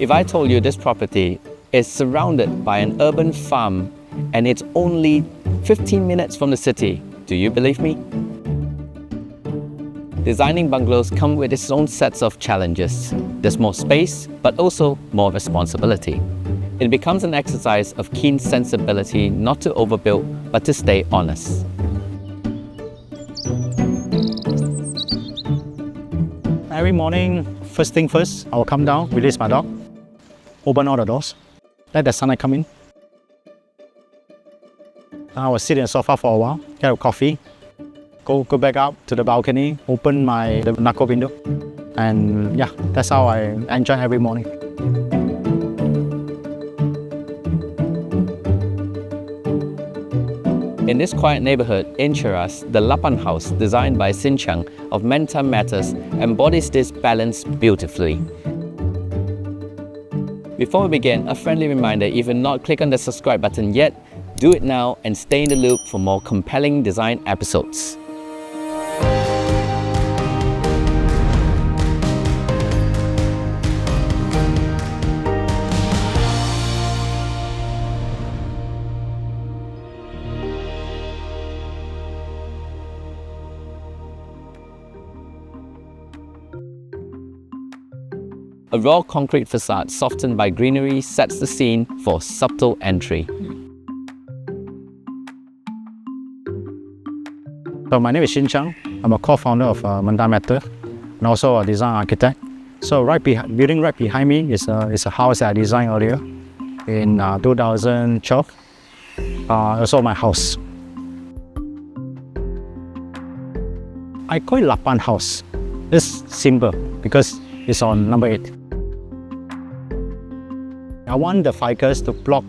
If I told you this property is surrounded by an urban farm and it's only 15 minutes from the city, do you believe me? Designing bungalows come with its own sets of challenges. There's more space, but also more responsibility. It becomes an exercise of keen sensibility not to overbuild, but to stay honest. Every morning, first thing first, I will come down, release my dog, open all the doors, let the sunlight come in. I will sit in the sofa for a while, get a coffee, go back up to the balcony, open the narco window, and yeah, that's how I enjoy every morning. In this quiet neighborhood in Cheras, the Lapan House, designed by Sin Chung of Menta Matters, embodies this balance beautifully. Before we begin, a friendly reminder, if you've not clicked on the subscribe button yet, do it now and stay in the loop for more compelling design episodes. A raw concrete facade softened by greenery sets the scene for subtle entry. So my name is Shin Chung. I'm a co-founder of Menta Matters and also a design architect. So building right behind me is a house that I designed earlier in 2012. Also my house. I call it Lapan House. It's simple because it's on number 8. I want the ficus to block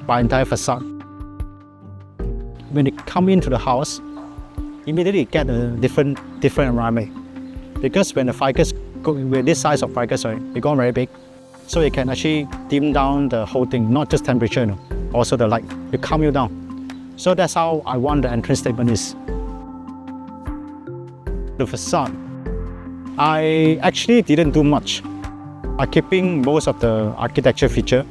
my entire facade. When they come into the house, immediately get a different environment. Because when the ficus go with this size of ficus, they go very big, so it can actually dim down the whole thing, not just temperature, also the light. It calm you down. So that's how I want the entrance statement is. The facade, I actually didn't do much. By keeping most of the architecture feature,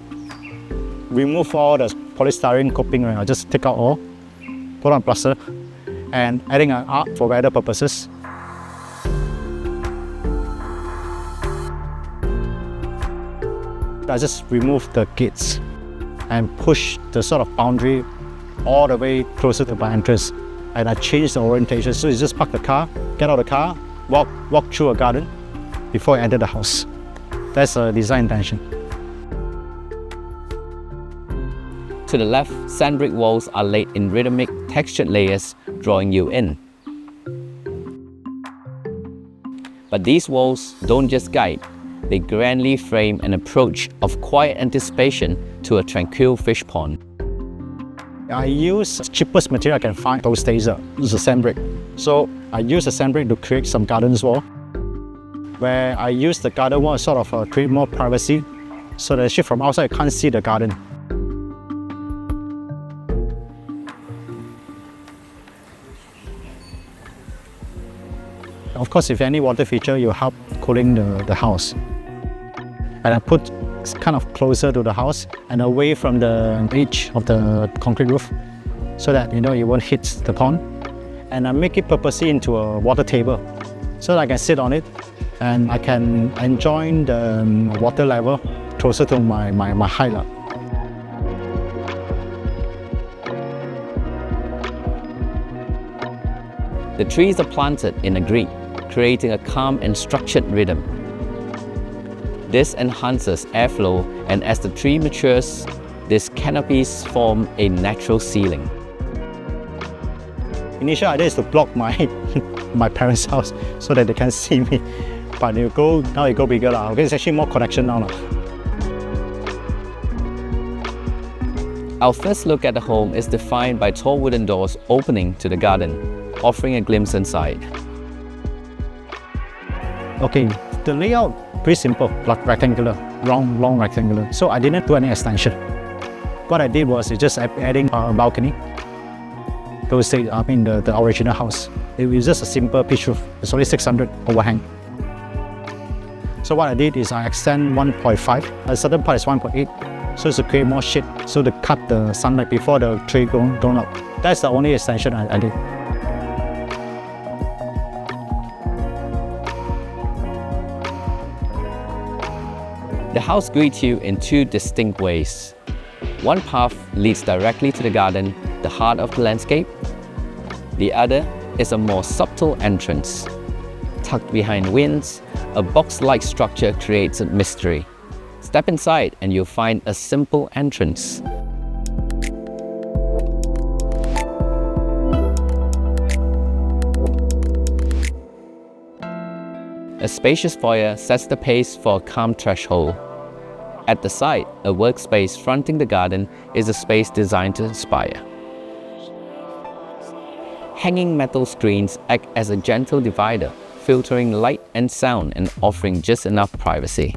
remove all the polystyrene coping, I just take out all, put on plaster, and adding an art for weather purposes. I just remove the gates and push the sort of boundary all the way closer to my entrance. And I change the orientation, so you just park the car, get out of the car, walk through a garden before you enter the house. That's a design intention. To the left, sand brick walls are laid in rhythmic, textured layers, drawing you in. But these walls don't just guide, they grandly frame an approach of quiet anticipation to a tranquil fish pond. I use the cheapest material I can find those days. It's a sand brick. So I use the sand brick to create some gardens wall, where I use the garden wall sort of create more privacy, so that actually from outside you can't see the garden. Of course, if any water feature, you help cooling the house. And I put kind of closer to the house and away from the edge of the concrete roof, so that it won't hit the pond. And I make it purposely into a water table, so that I can sit on it and I can enjoy the water level closer to my height. The trees are planted in a green, creating a calm and structured rhythm. This enhances airflow, and as the tree matures, these canopies form a natural ceiling. Initial idea is to block my parents' house so that they can see me. But now you go bigger. Okay, it's actually more connection now. Our first look at the home is defined by tall wooden doors opening to the garden, offering a glimpse inside. Okay, the layout pretty simple, like rectangular, long rectangular. So I didn't do any extension. What I did was just adding a balcony. Those days, the original house. It was just a simple pitch roof. It's only 600 overhang. So what I did is I extend 1.5, a certain part is 1.8, so it's to create more shade, so to cut the sunlight before the tree grown up. That's the only extension I did. The house greets you in two distinct ways. One path leads directly to the garden, the heart of the landscape. The other is a more subtle entrance. Tucked behind winds, a box-like structure creates a mystery. Step inside and you'll find a simple entrance. A spacious foyer sets the pace for a calm threshold. At the side, a workspace fronting the garden is a space designed to inspire. Hanging metal screens act as a gentle divider, filtering light and sound and offering just enough privacy.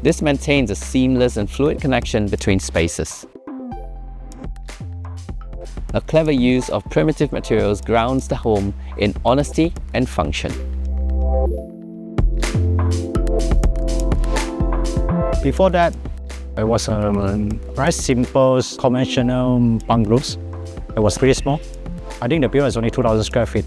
This maintains a seamless and fluid connection between spaces. A clever use of primitive materials grounds the home in honesty and function. Before that, it was a very simple, conventional bungalows. It was pretty small. I think the building is only 2,000 square feet.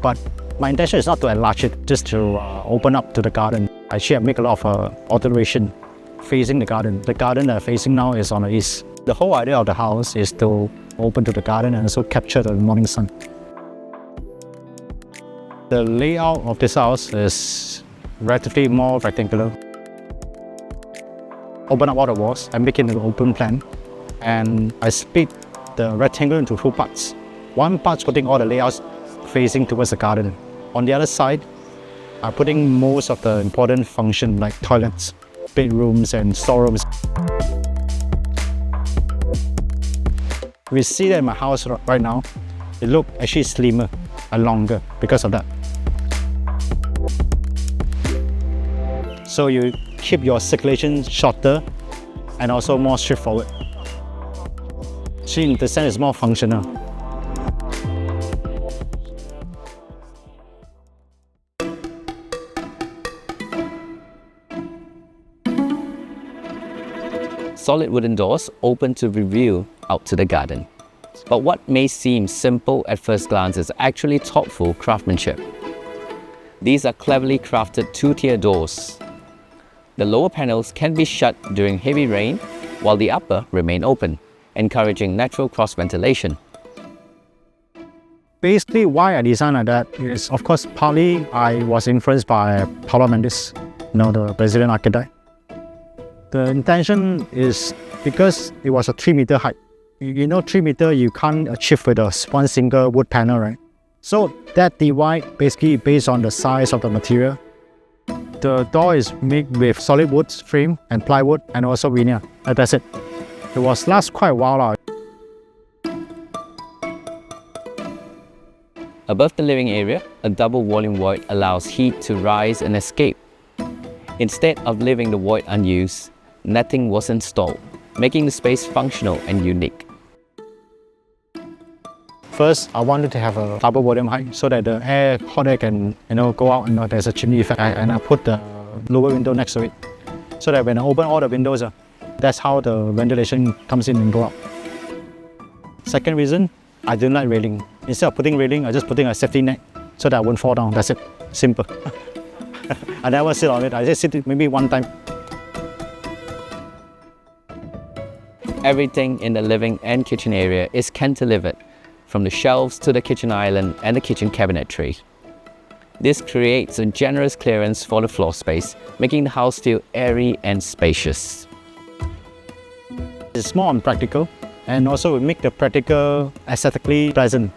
But my intention is not to enlarge it, just to open up to the garden. Actually, I make a lot of alteration facing the garden. The garden that I'm facing now is on the east. The whole idea of the house is to open to the garden and also capture the morning sun. The layout of this house is relatively more rectangular. Open up all the walls and make it an open plan. And I split the rectangle into two parts. One part's putting all the layouts facing towards the garden. On the other side, I'm putting most of the important function like toilets, bedrooms and storerooms. We see that in my house right now, it looks actually slimmer and longer because of that. So you keep your circulation shorter and also more straightforward. So in the sense, it's more functional. Solid wooden doors open to reveal out to the garden. But what may seem simple at first glance is actually thoughtful craftsmanship. These are cleverly crafted two-tier doors. The lower panels can be shut during heavy rain, while the upper remain open, encouraging natural cross-ventilation. Basically, why I designed like that is, of course, partly I was influenced by Paulo Mendes, the Brazilian architect. The intention is because it was a 3-meter height. 3 meter you can't achieve with one single wood panel, right? So that divide basically based on the size of the material. The door is made with solid wood frame and plywood and also veneer. And that's it. It was last quite a while. Above the living area, a double volume void allows heat to rise and escape. Instead of leaving the void unused, netting was installed, making the space functional and unique. First, I wanted to have a double volume height so that the hot air can go out and there's a chimney effect. And I put the lower window next to it so that when I open all the windows, that's how the ventilation comes in and go out. Second reason, I didn't like railing. Instead of putting railing, I just putting a safety net so that I won't fall down. That's it. Simple. I never sit on it. I just sit it maybe one time. Everything in the living and kitchen area is cantilevered, from the shelves to the kitchen island and the kitchen cabinetry. This creates a generous clearance for the floor space, making the house feel airy and spacious. It's more practical, and also we make the practical aesthetically pleasant.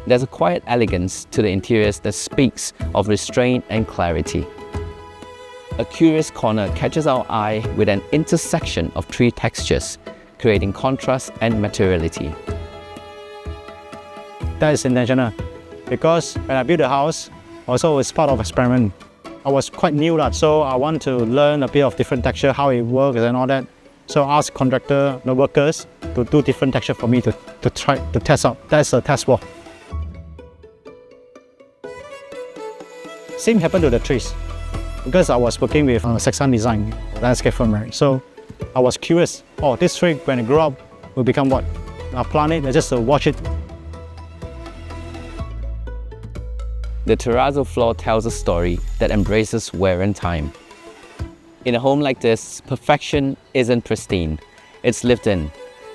There's a quiet elegance to the interiors that speaks of restraint and clarity. A curious corner catches our eye with an intersection of three textures, creating contrast and materiality. That is intentional, because when I built the house, also it's part of experiment. I was quite new, so I want to learn a bit of different texture, how it works and all that. So I asked contractor, the workers, to do different texture for me to try to test out. That's a test wall. Same happened to the trees. Because I was working with Saxon Design, landscape firm, right? So I was curious, oh, this tree, when it grow up, will become what? I'll plant it and just watch it. The terrazzo floor tells a story that embraces wear and time. In a home like this, perfection isn't pristine, it's lived in.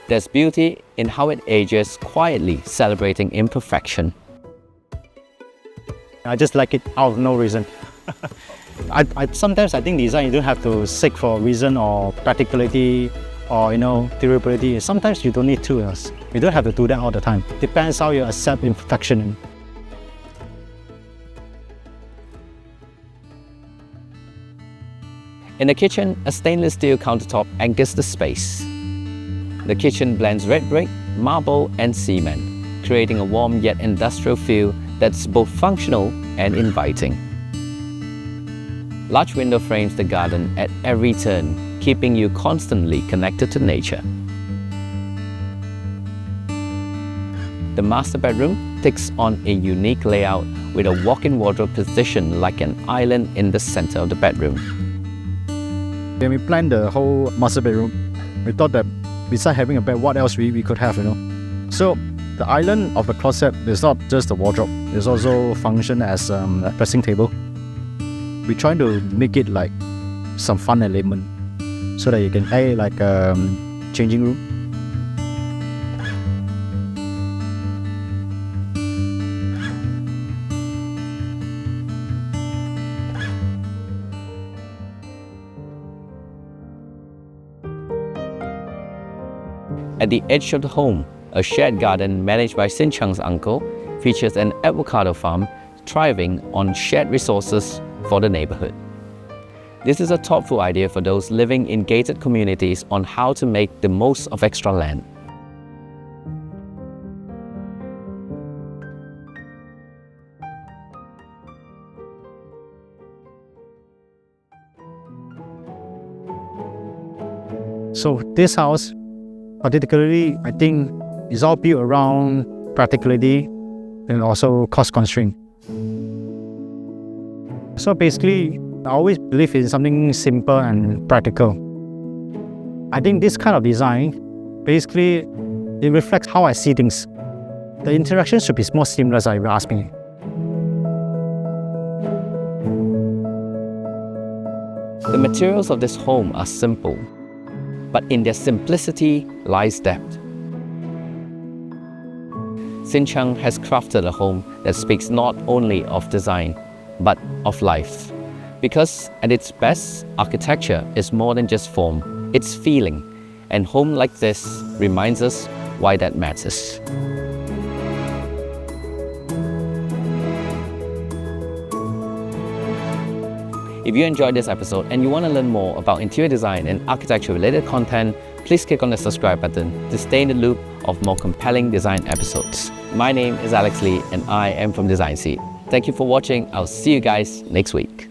There's beauty in how it ages quietly, celebrating imperfection. I just like it out of no reason. Sometimes I think design, you don't have to seek for reason or practicality or durability. Sometimes you don't need to. You don't have to do that all the time. Depends how you accept imperfection. In the kitchen, a stainless steel countertop anchors the space. The kitchen blends red brick, marble and cement, creating a warm yet industrial feel that's both functional and inviting. Large window frames the garden at every turn, keeping you constantly connected to nature. The master bedroom takes on a unique layout with a walk-in wardrobe positioned like an island in the center of the bedroom. When we planned the whole master bedroom, we thought that besides having a bed, what else we could have, So the island of the closet is not just a wardrobe, it's also function as a dressing table. We try to make it like some fun element so that you can play like a changing room. At the edge of the home, a shared garden managed by Sin Chung's uncle features an avocado farm thriving on shared resources for the neighborhood. This is a thoughtful idea for those living in gated communities on how to make the most of extra land. So this house, particularly, I think, is all built around practicality and also cost constraint. So basically, I always believe in something simple and practical. I think this kind of design, basically, it reflects how I see things. The interaction should be more seamless, if you ask me. The materials of this home are simple, but in their simplicity lies depth. Sin Chung has crafted a home that speaks not only of design, but of life. Because at its best, architecture is more than just form, it's feeling. And home like this reminds us why that matters. If you enjoyed this episode and you want to learn more about interior design and architecture related content, please click on the subscribe button to stay in the loop of more compelling design episodes. My name is Alex Lee and I am from Design Seed. Thank you for watching. I'll see you guys next week.